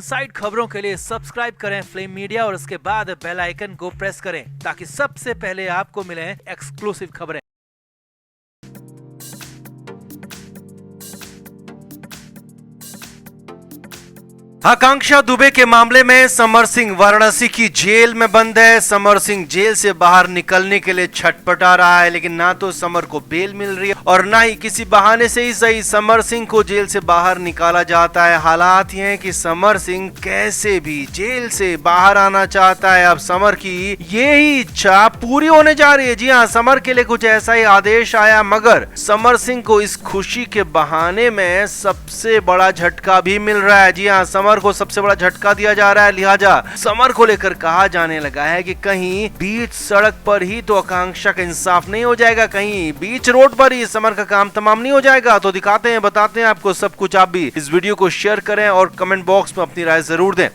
Side खबरों के लिए सब्सक्राइब करें फ्लेम मीडिया और उसके बाद बेल आइकन को प्रेस करें ताकि सबसे पहले आपको मिले एक्सक्लूसिव खबरें। आकांक्षा दुबे के मामले में समर सिंह वाराणसी की जेल में बंद है। समर सिंह जेल से बाहर निकलने के लिए छटपटा रहा है, लेकिन ना तो समर को बेल मिल रही है और ना ही किसी बहाने से ही सही समर सिंह को जेल से बाहर निकाला जाता है। हालात ये हैं कि समर सिंह कैसे भी जेल से बाहर आना चाहता है। अब समर की यही इच्छा पूरी होने जा रही है। जी हाँ, समर के लिए कुछ ऐसा ही आदेश आया, मगर समर सिंह को इस खुशी के बहाने में सबसे बड़ा झटका भी मिल रहा है। जी हाँ, समर को सबसे बड़ा झटका दिया जा रहा है। लिहाजा समर को लेकर कहा जाने लगा है कि कहीं बीच सड़क पर ही तो आकांक्षा का इंसाफ नहीं हो जाएगा, कहीं बीच रोड पर ही समर का काम तमाम नहीं हो जाएगा। तो दिखाते हैं, बताते हैं आपको सब कुछ। आप भी इस वीडियो को शेयर करें और कमेंट बॉक्स में अपनी राय जरूर दें।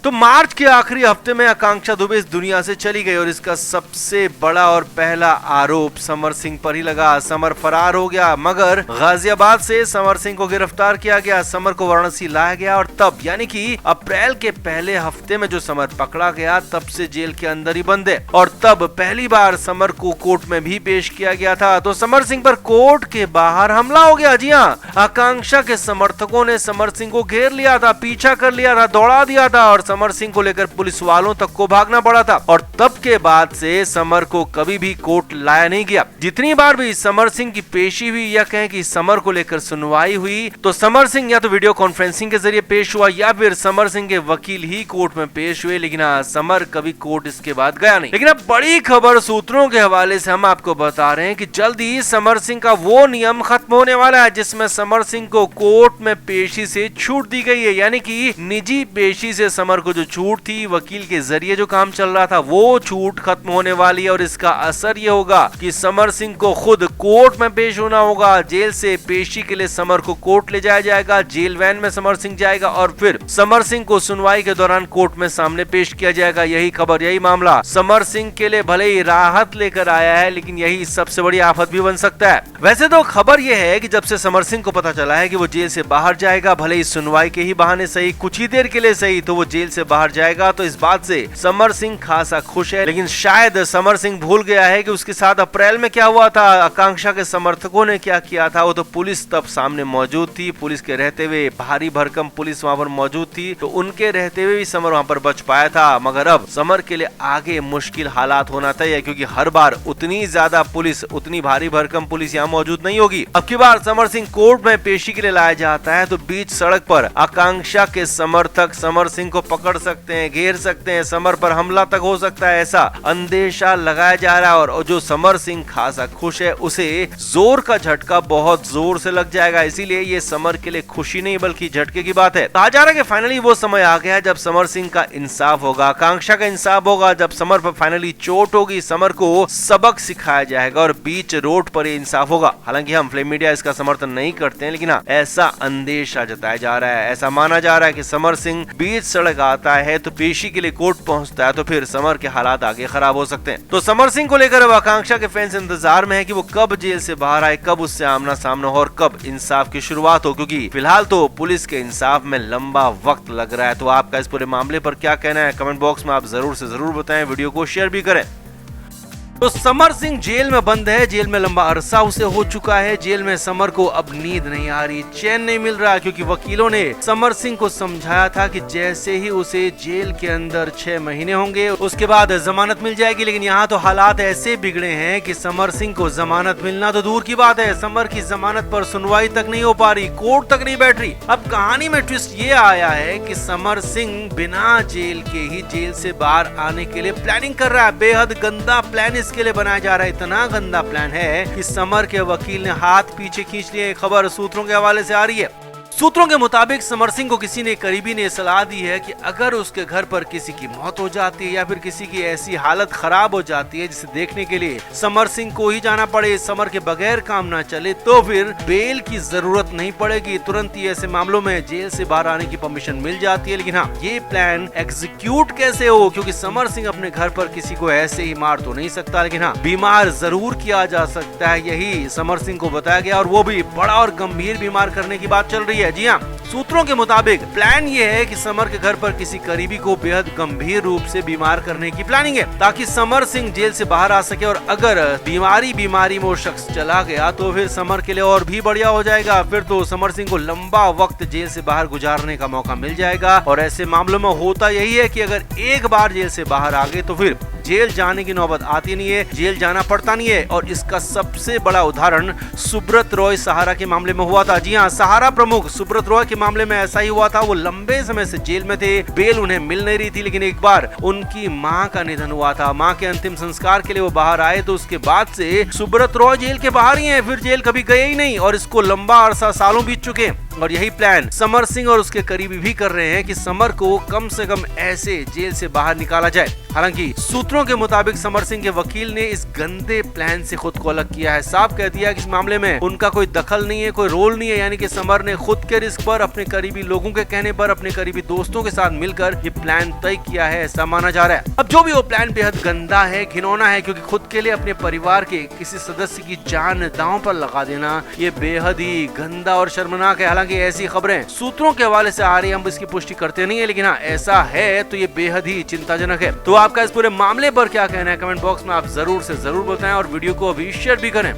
तो मार्च के आखिरी हफ्ते में आकांक्षा दुबे इस दुनिया से चली गई और इसका सबसे बड़ा और पहला आरोप समर सिंह पर ही लगा। समर फरार हो गया, मगर गाजियाबाद से समर सिंह को गिरफ्तार किया गया। समर को वाराणसी लाया गया और तब यानी कि अप्रैल के पहले हफ्ते में जो समर पकड़ा गया, तब से जेल के अंदर ही बंद है और तब पहली बार समर को कोर्ट में भी पेश किया गया था। तो समर सिंह पर कोर्ट के बाहर हमला हो गया। जी हाँ, आकांक्षा के समर्थकों ने समर सिंह को घेर लिया था, पीछा कर लिया था, दौड़ा दिया था और समर सिंह को लेकर पुलिस वालों तक को भागना पड़ा था। और तब के बाद से समर को कभी भी कोर्ट लाया नहीं गया। जितनी बार भी समर सिंह की पेशी हुई या कहें कि समर को लेकर सुनवाई हुई, तो समर सिंह या तो वीडियो कॉन्फ्रेंसिंग के जरिए पेश हुआ या फिर समर सिंह के वकील ही कोर्ट में पेश हुए, लेकिन समर कभी कोर्ट इसके बाद गया नहीं। लेकिन अब बड़ी खबर सूत्रों के हवाले से हम आपको बता रहे हैं कि जल्द ही समर सिंह का वो नियम खत्म होने वाला है जिसमें समर सिंह को कोर्ट में पेशी से छूट दी गई है। यानी कि निजी पेशी से समर को जो छूट थी, वकील के जरिए जो काम चल रहा था, वो छूट खत्म होने वाली है और इसका असर ये होगा कि समर सिंह को खुद कोर्ट में पेश होना होगा। जेल से पेशी के लिए समर को कोर्ट ले जाया जाएगा, जेल वैन में समर सिंह जाएगा और फिर समर सिंह को सुनवाई के दौरान कोर्ट में सामने पेश किया जाएगा। यही खबर, यही मामला समर सिंह के लिए भले ही राहत लेकर आया है, लेकिन यही सबसे बड़ी आफत भी बन सकता है। वैसे तो खबर यह है कि जब से समर सिंह को पता चला है कि वो जेल से बाहर जाएगा, भले ही सुनवाई के ही बहाने सही, कुछ ही देर के लिए सही, तो वो जेल से बाहर जाएगा, तो इस बात से समर सिंह खासा खुश है। लेकिन शायद समर सिंह भूल गया है कि उसके साथ अप्रैल में क्या हुआ था, आकांक्षा के समर्थकों ने क्या किया था। वो तो पुलिस तब सामने मौजूद थी, पुलिस के रहते हुए भारी भरकम पुलिस वहां पर मौजूद थी, तो उनके रहते हुए भी समर वहां पर बच पाया था। मगर अब समर के लिए आगे मुश्किल हालात होना तय है, क्योंकि हर बार उतनी ज्यादा पुलिस, उतनी भारी भरकम पुलिस यहाँ मौजूद नहीं होगी। अब की बार समर सिंह कोर्ट में पेशी के लिए लाया जाता है तो बीच सड़क पर आकांक्षा के समर्थक समर सिंह को पकड़ सकते हैं, घेर सकते हैं, समर पर हमला तक हो सकता है, ऐसा अंदेशा लगाया जा रहा है। और जो समर सिंह खासा खुश है, उसे जोर का झटका बहुत जोर से लग जाएगा। इसीलिए ये समर के लिए खुशी नहीं बल्कि झटके की बात है। कहा जा रहा है कि फाइनली वो समय आ गया है जब समर सिंह का इंसाफ होगा, आकांक्षा का इंसाफ होगा, जब समर पर फाइनली चोट होगी, समर को सबक सिखाया जाएगा और बीच रोड पर इंसाफ होगा। हालांकि हम फ्लेम मीडिया इसका समर्थन नहीं करते हैं, लेकिन हाँ, ऐसा अंदेशा जताया जा रहा है, ऐसा माना जा रहा है कि समर सिंह बीच सड़क आता है तो पेशी के लिए कोर्ट पहुंचता है तो फिर समर के हालात आगे खराब हो सकते हैं। तो समर सिंह को लेकर अब आकांक्षा के फैंस इंतजार में है कि वो कब जेल से बाहर आए, कब उससे आमना सामना हो और कब इंसाफ की शुरुआत हो, क्योंकि फिलहाल तो पुलिस के इंसाफ में लंबा वक्त लग रहा है। तो आपका इस पूरे मामले पर क्या कहना है, कमेंट बॉक्स में आप जरूर से जरूर बताएं, वीडियो को शेयर भी करें। तो समर सिंह जेल में बंद है, जेल में लंबा अरसा उसे हो चुका है। जेल में समर को अब नींद नहीं आ रही, चैन नहीं मिल रहा, क्योंकि वकीलों ने समर सिंह को समझाया था कि जैसे ही उसे जेल के अंदर 6 महीने होंगे उसके बाद जमानत मिल जाएगी। लेकिन यहाँ तो हालात ऐसे बिगड़े हैं कि समर सिंह को जमानत मिलना तो दूर की बात है, समर की जमानत पर सुनवाई तक नहीं हो पा रही, कोर्ट तक नहीं बैठ रही। अब कहानी में ट्विस्ट ये आया है कि समर सिंह बिना जेल के ही जेल से बाहर आने के लिए प्लानिंग कर रहा है। बेहद गंदा प्लान इसके लिए बनाया जा रहा है, इतना गंदा प्लान है कि समर के वकील ने हाथ पीछे खींच लिए। खबर सूत्रों के हवाले से आ रही है। सूत्रों के मुताबिक समर सिंह को किसी ने करीबी ने सलाह दी है कि अगर उसके घर पर किसी की मौत हो जाती है या फिर किसी की ऐसी हालत खराब हो जाती है जिसे देखने के लिए समर सिंह को ही जाना पड़े, समर के बगैर काम ना चले, तो फिर बेल की जरूरत नहीं पड़ेगी, तुरंत ही ऐसे मामलों में जेल से बाहर आने की परमिशन मिल जाती है। लेकिन हाँ, ये प्लान एग्जीक्यूट कैसे हो, क्योंकि समर सिंह अपने घर पर किसी को ऐसे ही मार तो नहीं सकता, लेकिन हाँ, बीमार जरूर किया जा सकता है। यही समर सिंह को बताया गया और वो भी बड़ा और गंभीर बीमार करने की बात चल रही है। जी हाँ, सूत्रों के मुताबिक प्लान ये है कि समर के घर पर किसी करीबी को बेहद गंभीर रूप से बीमार करने की प्लानिंग है, ताकि समर सिंह जेल से बाहर आ सके। और अगर बीमारी में वो शख्स चला गया तो फिर समर के लिए और भी बढ़िया हो जाएगा। फिर तो समर सिंह को लंबा वक्त जेल से बाहर गुजारने का मौका मिल जाएगा। और ऐसे मामलों में होता यही है कि अगर एक बार जेल से बाहर आ गए तो फिर जेल जाने की नौबत आती नहीं है, जेल जाना पड़ता नहीं है। और इसका सबसे बड़ा उदाहरण सुब्रत रॉय सहारा के मामले में हुआ था। जी हाँ, सहारा प्रमुख सुब्रत रॉय के मामले में ऐसा ही हुआ था। वो लंबे समय से जेल में थे, बेल उन्हें मिल नहीं रही थी, लेकिन एक बार उनकी मां का निधन हुआ था। मां के अंतिम संस्कार के लिए वो बाहर आए तो उसके बाद से सुब्रत रॉय जेल के बाहर ही हैं, फिर जेल कभी गए ही नहीं। और इसको लंबा अरसा, सालों बीत चुके। और यही प्लान समर सिंह और उसके करीबी भी कर रहे हैं कि समर को कम से कम ऐसे जेल से बाहर निकाला जाए। हालांकि सूत्रों के मुताबिक समर सिंह के वकील ने इस गंदे प्लान से खुद को अलग किया है। साफ कह दिया कि इस मामले में उनका कोई दखल नहीं है, कोई रोल नहीं है। यानी कि समर ने खुद के रिस्क पर, अपने करीबी लोगों के कहने पर, अपने करीबी दोस्तों के साथ मिलकर ये प्लान तय किया है, ऐसा माना जा रहा है। अब जो भी वो प्लान बेहद गंदा है, घिनौना है, क्योंकि खुद के लिए अपने परिवार के किसी सदस्य की जान दांव पर लगा देना ये बेहद ही गंदा और शर्मनाक है। हालांकि ऐसी खबरें सूत्रों के हवाले से आ रही है, हम इसकी पुष्टि करते नहीं है, लेकिन हाँ, ऐसा है तो ये बेहद ही चिंताजनक है। तो आपका इस पूरे मामले पर क्या कहना है, कमेंट बॉक्स में आप जरूर से जरूर बताएं और वीडियो को अभी शेयर भी करें।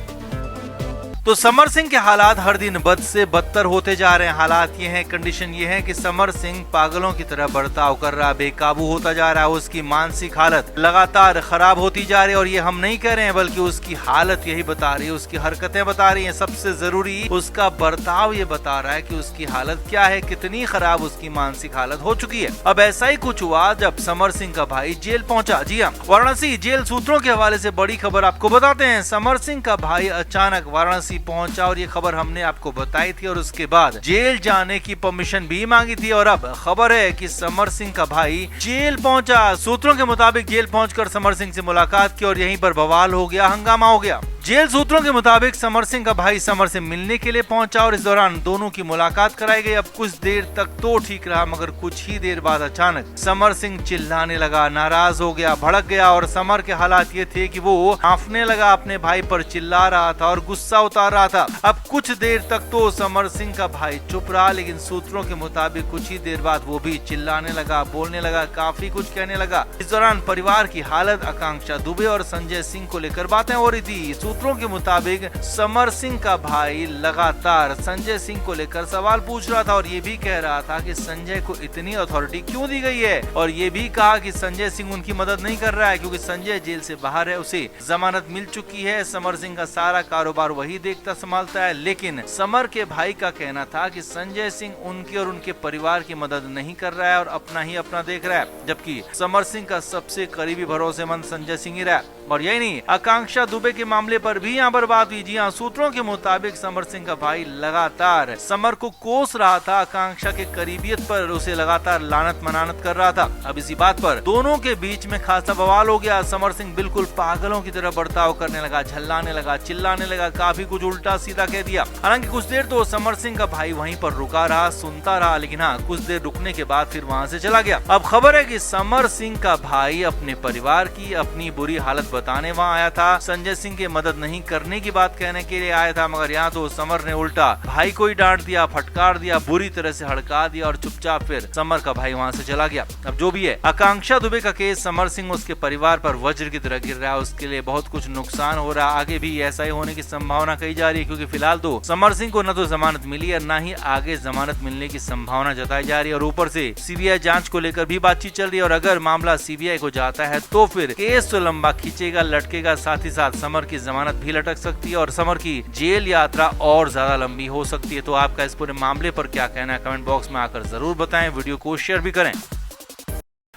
तो समर सिंह के हालात हर दिन बद से बदतर होते जा रहे हैं। हालात ये हैं, कंडीशन ये है कि समर सिंह पागलों की तरह बर्ताव कर रहा है, बेकाबू होता जा रहा है। उसकी मानसिक हालत लगातार खराब होती जा रही है। और ये हम नहीं कह रहे हैं, बल्कि उसकी हालत यही बता रही है, उसकी हरकतें बता रही है। सबसे जरूरी उसका बर्ताव ये बता रहा है कि उसकी हालत क्या है, कितनी खराब उसकी मानसिक हालत हो चुकी है। अब ऐसा ही कुछ हुआ जब समर सिंह का भाई जेल पहुंचा। जी हाँ, वाराणसी जेल सूत्रों के हवाले से बड़ी खबर आपको बताते हैं। समर सिंह का भाई अचानक वाराणसी पहुंचा और ये खबर हमने आपको बताई थी, और उसके बाद जेल जाने की परमिशन भी मांगी थी। और अब खबर है कि समर सिंह का भाई जेल पहुंचा। सूत्रों के मुताबिक जेल पहुंचकर समर सिंह से मुलाकात की और यहीं पर बवाल हो गया, हंगामा हो गया। जेल सूत्रों के मुताबिक समर सिंह का भाई समर से मिलने के लिए पहुंचा और इस दौरान दोनों की मुलाकात कराई गई। अब कुछ देर तक तो ठीक रहा, मगर कुछ ही देर बाद अचानक समर सिंह चिल्लाने लगा, नाराज हो गया, भड़क गया। और समर के हालात ये थे कि वो हांफने लगा, अपने भाई पर चिल्ला रहा था और गुस्सा उतार रहा था। अब कुछ देर तक तो समर सिंह का भाई चुप रहा, लेकिन सूत्रों के मुताबिक कुछ ही देर बाद वो भी चिल्लाने लगा, बोलने लगा, काफी कुछ कहने लगा। इस दौरान परिवार की हालत, आकांक्षा दुबे और संजय सिंह को लेकर बातें हो रही थी। सूत्रों के मुताबिक समर सिंह का भाई लगातार संजय सिंह को लेकर सवाल पूछ रहा था और ये भी कह रहा था कि संजय को इतनी अथॉरिटी क्यों दी गई है। और ये भी कहा कि संजय सिंह उनकी मदद नहीं कर रहा है, क्योंकि संजय जेल से बाहर है, उसे जमानत मिल चुकी है। समर सिंह का सारा कारोबार वही देखता संभालता है। लेकिन समर के भाई का कहना था कि संजय सिंह उनकी और उनके परिवार की मदद नहीं कर रहा है और अपना ही अपना देख रहा है, जबकि समर सिंह का सबसे करीबी भरोसेमंद संजय सिंह ही रहा। और यही नहीं, आकांक्षा दुबे के मामले पर भी यहाँ पर बात हुई। जी हाँ, सूत्रों के मुताबिक समर सिंह का भाई लगातार समर को कोस रहा था, आकांक्षा के करीबियत पर उसे लगातार लानत मनानत कर रहा था। अब इसी बात पर दोनों के बीच में खासा बवाल हो गया। समर सिंह बिल्कुल पागलों की तरह बर्ताव करने लगा, झल्लाने लगा, चिल्लाने लगा, काफी कुछ उल्टा सीधा कह दिया। हालांकि कुछ देर तो समर सिंह का भाई वहीं पर रुका रहा, सुनता रहा, लेकिन हाँ, कुछ देर रुकने के बाद फिर वहाँ से चला गया। अब खबर है कि समर सिंह का भाई अपने परिवार की अपनी बुरी हालत बताने वहाँ आया था, संजय सिंह की मदद नहीं करने की बात कहने के लिए आया था। मगर यहाँ तो समर ने उल्टा भाई को ही डांट दिया, फटकार दिया, बुरी तरह से हड़का दिया और चुपचाप फिर समर का भाई वहाँ से चला गया। अब जो भी है, आकांक्षा दुबे का केस समर सिंह उसके परिवार पर वज्र की तरह गिर रहा है, उसके लिए बहुत कुछ नुकसान हो रहा है। आगे भी ऐसा ही होने की संभावना कही जा रही है, क्योंकि फिलहाल तो समर सिंह को न तो जमानत मिली है, न ही आगे जमानत मिलने की संभावना जताई जा रही है। और ऊपर से सीबीआई जांच को लेकर भी बातचीत चल रही है, और अगर मामला सीबीआई को जाता है तो फिर केस तो लंबा खींचेगा, लटकेगा, साथ ही साथ समर की जमानत भी लटक सकती है और समर की जेल यात्रा और ज्यादा लंबी हो सकती है। तो आपका इस पूरे मामले पर क्या कहना है, कमेंट बॉक्स में आकर जरूर बताएं, वीडियो को शेयर भी करें।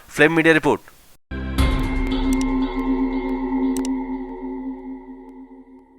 Flame media report.